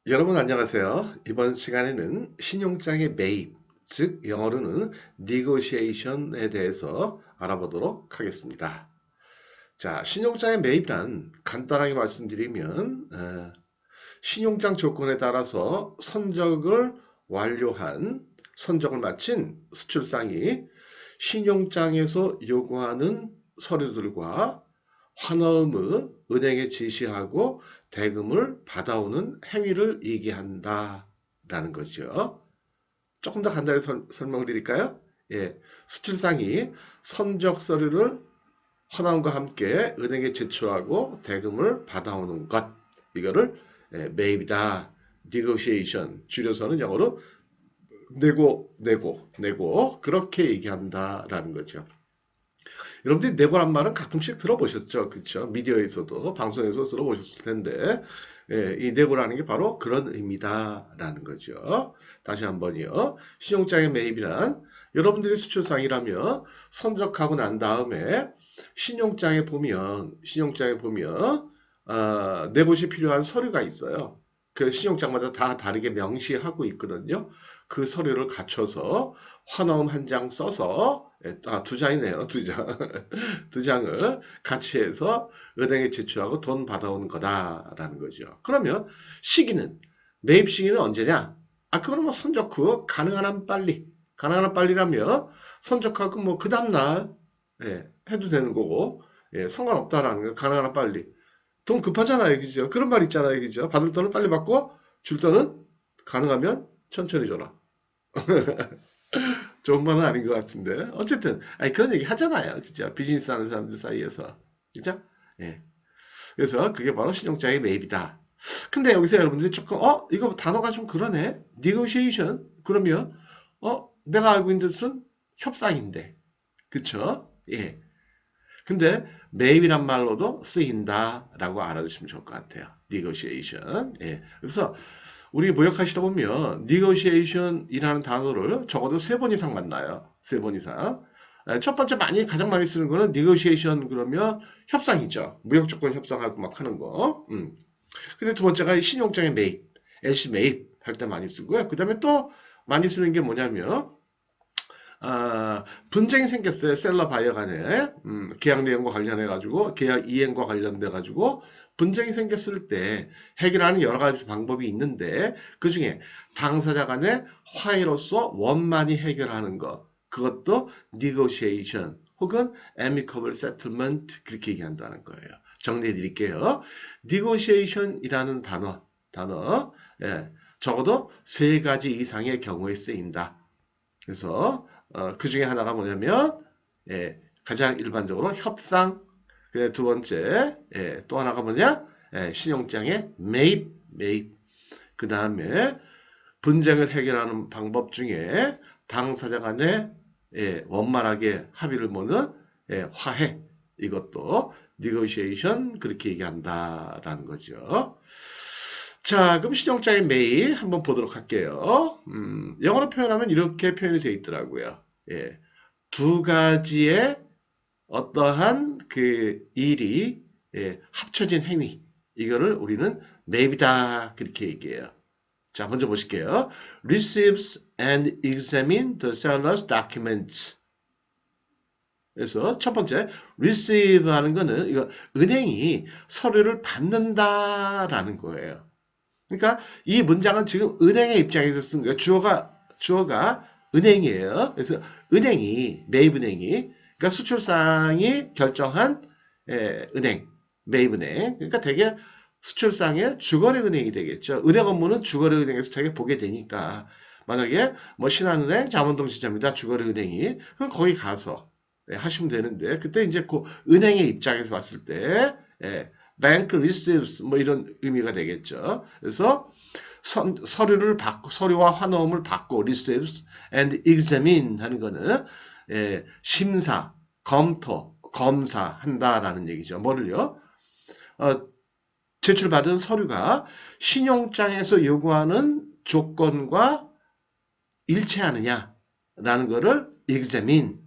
여러분 안녕하세요. 이번 시간에는 신용장의 매입, 즉 영어로는 negotiation에 대해서 알아보도록 하겠습니다. 자, 신용장의 매입란 간단하게 말씀드리면 신용장 조건에 따라서 선적을 마친 수출상이 신용장에서 요구하는 서류들과 환어음을 은행에 지시하고 대금을 받아오는 행위를 얘기한다라는 거죠. 조금 더 간단히 설명을 드릴까요? 예, 수출상이 선적 서류를 환원과 함께 은행에 제출하고 대금을 받아오는 것, 이거를 매입이다. negotiation, 줄여서는 영어로 내고 그렇게 얘기한다라는 거죠. 여러분들이 내고란 말은 가끔씩 들어보셨죠? 그렇죠? 미디어에서도 방송에서 들어보셨을 텐데 이 내고라는 게 바로 그런 의미다라는 거죠. 다시 한번요. 신용장의 매입이란 여러분들이 수출상이라면 선적하고 난 다음에 신용장에 보면 내고시 필요한 서류가 있어요. 그 신용장마다 다 다르게 명시하고 있거든요. 그 서류를 갖춰서 환어음 한 장 써서 두 장이네요. 두 장. 두 장을 같이 해서 은행에 제출하고 돈 받아오는 거다라는 거죠. 그러면 시기는 매입 시기는 언제냐? 그거는 뭐 선적 후 가능한 한 빨리라면 선적하고 뭐 그 다음날 해도 되는 거고 상관없다라는 거예요. 가능한 한 빨리. 돈 급하잖아요, 그죠? 그런 말 있잖아요, 그죠? 받을 돈은 빨리 받고 줄 돈은 가능하면 천천히 줘라. 좋은 말은 아닌 것 같은데. 어쨌든, 아니, 그런 얘기 하잖아요. 그죠? 비즈니스 하는 사람들 사이에서. 그죠? 예. 그래서 그게 바로 신용장의 매입이다. 근데 여기서 여러분들이 조금, 이거 단어가 좀 그러네? negotiation? 그러면, 내가 알고 있는 뜻은 협상인데. 그쵸? 예. 근데 매입이란 말로도 쓰인다라고 알아두시면 좋을 것 같아요. negotiation. 예. 그래서 우리 무역하시다 보면 negotiation이라는 단어를 적어도 세 번 이상 만나요. 세 번 이상. 첫 번째 가장 많이 쓰는 거는 negotiation 그러면 협상이죠. 무역 조건 협상하고 막 하는 거. 근데 두 번째가 신용장의 매입, LC 매입 할 때 많이 쓰고요. 그 다음에 또 많이 쓰는 게 뭐냐면 분쟁이 생겼어요. 셀러 바이어 간에. 계약 내용과 관련해 가지고 계약 이행과 관련돼 가지고 분쟁이 생겼을 때 해결하는 여러 가지 방법이 있는데 그중에 당사자 간의 화해로서 원만히 해결하는 것. 그것도 negotiation 혹은 amicable settlement 그렇게 얘기한다는 거예요. 정리해 드릴게요. negotiation이라는 단어 적어도 세 가지 이상의 경우에 쓰인다. 그래서 그 중에 하나가 뭐냐면 가장 일반적으로 협상, 두 번째 또 하나가 뭐냐 신용장의 매입, 그 다음에 분쟁을 해결하는 방법 중에 당사자 간에 원만하게 합의를 보는 화해, 이것도 negotiation 그렇게 얘기한다라는 거죠. 자, 그럼 신용장의 매입 한번 보도록 할게요. 영어로 표현하면 이렇게 표현이 되어 있더라고요. 두 가지의 어떠한 그 일이 합쳐진 행위. 이거를 우리는 매입이다. 그렇게 얘기해요. 자, 먼저 보실게요. receives and examine the seller's documents. 그래서 첫 번째, receive 하는 거는 이거 은행이 서류를 받는다라는 거예요. 그러니까 이 문장은 지금 은행의 입장에서 쓴 거예요. 주어가 은행이에요. 그래서 매입은행이, 그러니까 수출상이 결정한 은행, 매입은행. 그러니까 되게 수출상의 주거래은행이 되겠죠. 은행 업무는 주거래은행에서 되게 보게 되니까 만약에 뭐 신한은행, 잠원동 지점이다 주거래은행이 그럼 거기 가서 하시면 되는데 그때 이제 그 은행의 입장에서 봤을 때 bank receives 뭐 이런 의미가 되겠죠. 그래서 서류와 환호음을 받고 receives and examine 하는 거는 심사, 검사한다라는 얘기죠. 뭐를요? 제출받은 서류가 신용장에서 요구하는 조건과 일치하느냐라는 거를 examine.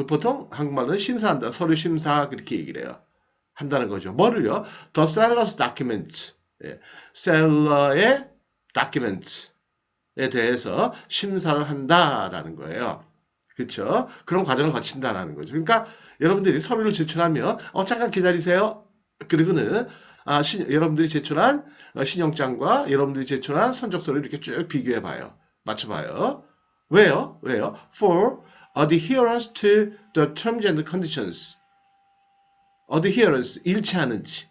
보통 한국말로는 심사한다. 서류 심사 그렇게 얘기를 해요. 한다는 거죠. 뭐를요? The seller's documents. 셀러의 document에 대해서 심사를 한다라는 거예요. 그렇죠? 그런 과정을 거친다라는 거죠. 그러니까 여러분들이 서류를 제출하면 잠깐 기다리세요. 그리고는 여러분들이 제출한 신용장과 여러분들이 제출한 선적서를 이렇게 쭉 비교해 봐요. 맞춰 봐요. 왜요? 왜요? For adherence to the terms and conditions. adherence 일치하는지.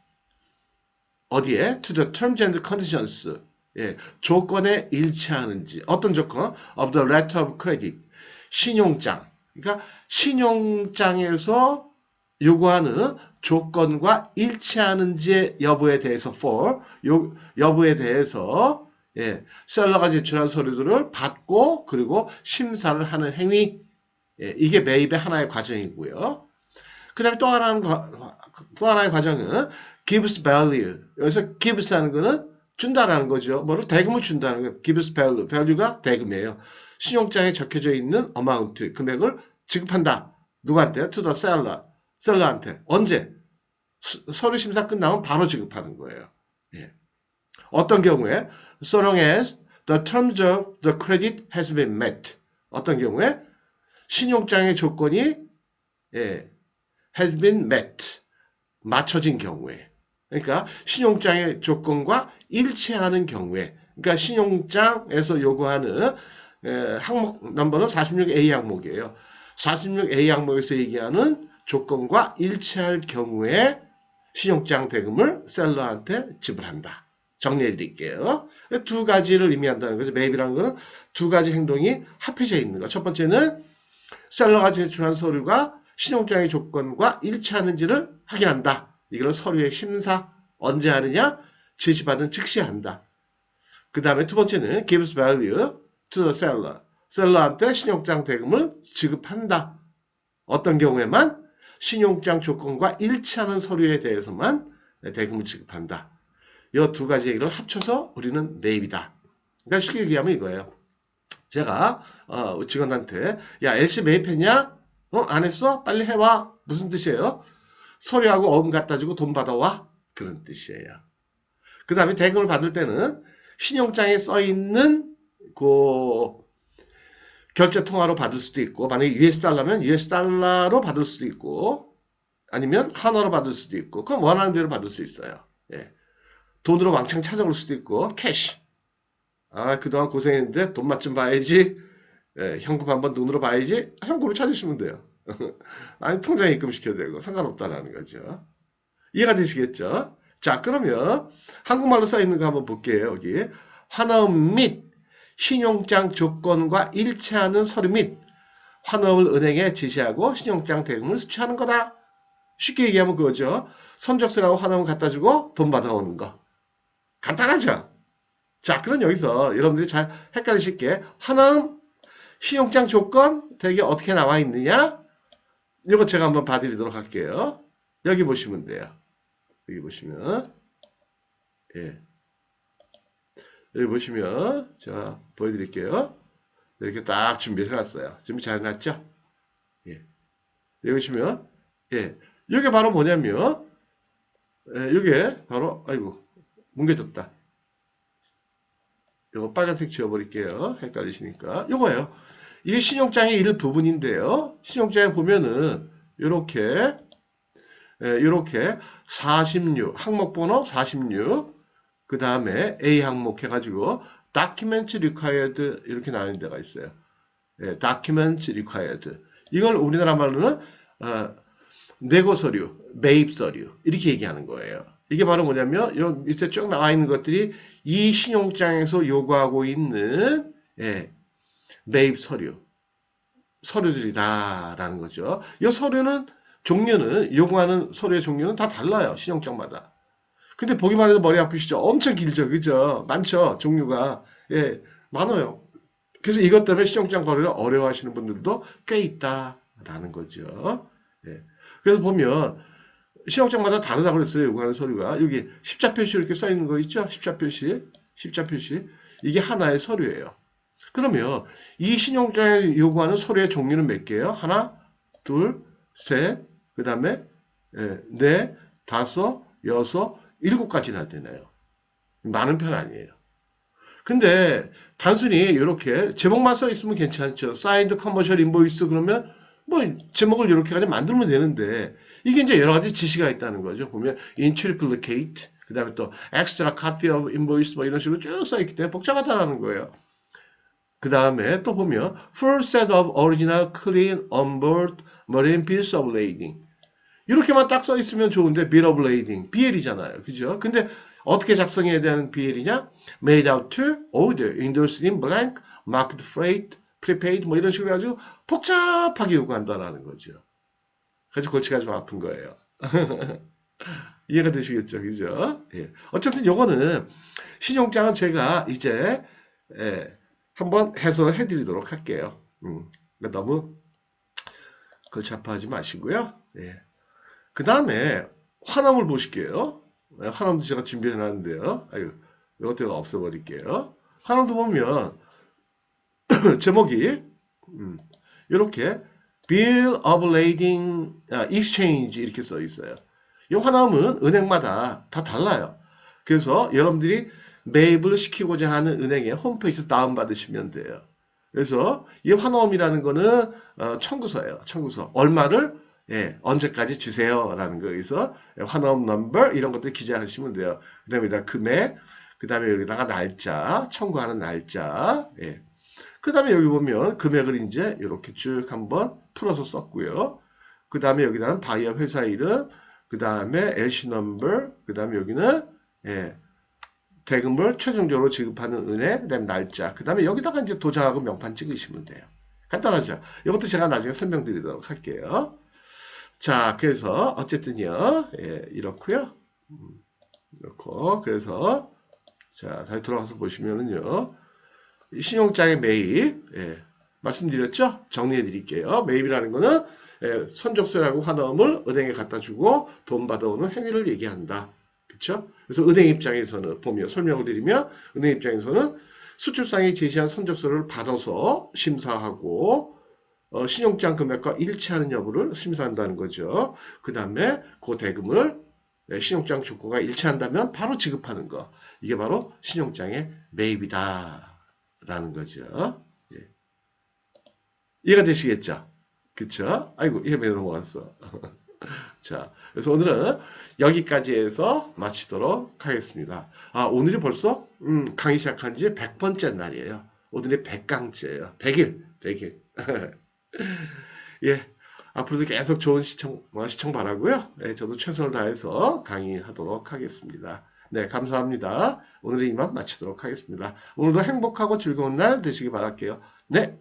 어디에? To the terms and conditions. 예, 조건에 일치하는지. 어떤 조건? Of the letter of credit. 신용장. 그러니까 신용장에서 요구하는 조건과 일치하는지 여부에 대해서 for 여부에 대해서 셀러가 제출한 서류들을 받고 그리고 심사를 하는 행위. 이게 매입의 하나의 과정이고요. 그 다음에 또 하나의 과정은 gives value. 여기서 gives 하는 거는 준다라는 거죠. 뭐를 대금을 준다는 거예요. gives value. value가 대금이에요. 신용장에 적혀져 있는 amount, 금액을 지급한다. 누구한테? to the seller. 셀러한테. 언제? 서류 심사 끝나면 바로 지급하는 거예요. 예. 어떤 경우에? So long as the terms of the credit has been met. 어떤 경우에? 신용장의 조건이 has been met. 맞춰진 경우에. 그러니까 신용장의 조건과 일치하는 경우에. 그러니까 신용장에서 요구하는 항목 넘버는 46A 항목이에요. 46A 항목에서 얘기하는 조건과 일치할 경우에 신용장 대금을 셀러한테 지불한다. 정리해 드릴게요. 두 가지를 의미한다는 거죠. 매입이라는 것은 두 가지 행동이 합해져 있는 거. 첫 번째는 셀러가 제출한 서류가 신용장의 조건과 일치하는지를 확인한다. 이걸 서류의 심사 언제 하느냐? 제시받은 즉시 한다. 그 다음에 두 번째는 gives value to the seller. 셀러한테 신용장 대금을 지급한다. 어떤 경우에만? 신용장 조건과 일치하는 서류에 대해서만 대금을 지급한다. 이 두 가지 얘기를 합쳐서 우리는 매입이다. 그러니까 쉽게 얘기하면 이거예요. 제가 직원한테 야 LC 매입했냐? 안 했어? 빨리 해와. 무슨 뜻이에요? 서류하고 어음 갖다 주고 돈 받아와. 그런 뜻이에요. 그 다음에 대금을 받을 때는 신용장에 써있는 그 결제 통화로 받을 수도 있고 만약에 US 달러면 US 달러로 받을 수도 있고 아니면 한화로 받을 수도 있고 그럼 원하는 대로 받을 수 있어요. 예. 돈으로 왕창 찾아올 수도 있고 캐시. 그동안 고생했는데 돈 맛 좀 봐야지. 현금 한번 눈으로 봐야지. 현금으로 찾으시면 돼요. 아니 통장에 입금시켜도 되고 상관없다라는 거죠. 이해가 되시겠죠? 자 그러면 한국말로 써있는 거 한번 볼게요. 여기 환화음 및 신용장 조건과 일치하는 서류 및 환화음을 은행에 제시하고 신용장 대금을 수취하는 거다. 쉽게 얘기하면 그거죠. 선적서라고 환화음 갖다 주고 돈 받아오는 거. 간단하죠? 자 그럼 여기서 여러분들이 잘 헷갈리실게 환화음 신용장 조건 대개 어떻게 나와 있느냐? 이거 제가 한번 봐드리도록 할게요. 여기 보시면 돼요. 여기 보시면 여기 보시면 제가 보여드릴게요. 이렇게 딱 준비해놨어요. 준비 잘 해놨죠? 여기 보시면 이게 바로 뭐냐면 이게 바로 아이고 뭉개졌다. 이거 빨간색 지워버릴게요. 헷갈리시니까. 이거예요. 이게 신용장의 일부분인데요. 신용장에 보면은 이렇게 46 항목번호 46 그 다음에 A 항목 해가지고 document required 이렇게 나오는 데가 있어요. document required 이걸 우리나라 말로는 내고 서류, 매입 서류 이렇게 얘기하는 거예요. 이게 바로 뭐냐면 요 밑에 쭉 나와 있는 것들이 이 신용장에서 요구하고 있는 매입 서류들이다라는 거죠. 이 서류는 종류는 요구하는 서류의 종류는 다 달라요. 신용장마다. 근데 보기만 해도 머리 아프시죠? 엄청 길죠. 그죠? 많죠. 종류가. 많아요. 그래서 이것 때문에 신용장 거래를 어려워하시는 분들도 꽤 있다라는 거죠. 그래서 보면 신용장마다 다르다고 그랬어요. 요구하는 서류가. 여기 십자 표시 이렇게 써 있는 거 있죠? 십자 표시. 이게 하나의 서류예요. 그러면 이 신용장에 요구하는 서류의 종류는 몇 개예요? 하나, 둘, 셋, 그 다음에 넷, 다섯, 여섯, 7가지나 되네요. 많은 편 아니에요. 근데 단순히 이렇게 제목만 써 있으면 괜찮죠. signed commercial invoice 그러면 뭐 제목을 이렇게 가지고 만들면 되는데 이게 이제 여러 가지 지시가 있다는 거죠. 보면 in triplicate 그다음에 또 extra copy of invoice 뭐 이런 식으로 쭉 써 있기 때문에 복잡하다라는 거예요. 그 다음에 또 보면 full set of original clean onboard marine bills of lading 이렇게만 딱 써 있으면 좋은데 bill of lading BL이잖아요. 그죠? 근데 어떻게 작성해야 되는 BL이냐? made out to order, endorsed in blank, marked freight, prepaid 뭐 이런 식으로 해가지고 복잡하게 요구한다라는 거죠. 그래서 골치가 좀 아픈 거예요. 이해가 되시겠죠? 그죠? 예. 어쨌든 요거는 신용장은 제가 이제 한번 해설을 해드리도록 할게요. 그러니까 너무 골치 아파하지 마시고요. 예. 그 다음에 화남을 보실게요. 화남도 제가 준비해놨는데요. 아유, 이것 제가 없애버릴게요. 화남도 보면 제목이 이렇게 Bill of Lading Exchange 이렇게 써 있어요. 이 화남은 은행마다 다 달라요. 그래서 여러분들이 매입을 시키고자 하는 은행의 홈페이지에서 다운받으시면 돼요. 그래서 이 환호음이라는 거는 청구서예요. 청구서. 얼마를 언제까지 주세요라는 거에서 환호음 넘버 이런 것들 기재하시면 돼요. 그 다음에 여기다 금액, 그 다음에 여기다가 날짜, 청구하는 날짜. 그 다음에 여기 보면 금액을 이제 이렇게 쭉 한번 풀어서 썼고요. 그 다음에 여기다는 바이어 회사 이름, 그 다음에 LC 넘버, 그 다음에 여기는 대금을 최종적으로 지급하는 은행, 그 다음에 날짜, 그 다음에 여기다가 이제 도장하고 명판 찍으시면 돼요. 간단하죠? 이것도 제가 나중에 설명드리도록 할게요. 자, 그래서 어쨌든요, 이렇고요. 이렇고 그래서 자, 다시 돌아가서 보시면은요, 신용장의 매입, 말씀드렸죠? 정리해 드릴게요. 매입이라는 거는 선적소라고 환원을 은행에 갖다 주고 돈 받아오는 행위를 얘기한다. 그렇죠? 그래서 은행 입장에서는 보면 설명을 드리면 은행 입장에서는 수출상이 제시한 선적서를 받아서 심사하고 신용장 금액과 일치하는 여부를 심사한다는 거죠. 그 다음에 그 대금을 신용장 조건과 일치한다면 바로 지급하는 거. 이게 바로 신용장의 매입이다. 라는 거죠. 예. 이해가 되시겠죠? 그쵸? 아이고, 이해 넘어갔어. 자, 그래서 오늘은 여기까지 해서 마치도록 하겠습니다. 아, 오늘이 벌써 강의 시작한 지 100번째 날이에요. 오늘이 100강째예요. 100일, 100일. 예, 앞으로도 계속 좋은 시청 바라고요. 네, 저도 최선을 다해서 강의하도록 하겠습니다. 네, 감사합니다. 오늘은 이만 마치도록 하겠습니다. 오늘도 행복하고 즐거운 날 되시기 바랄게요. 네.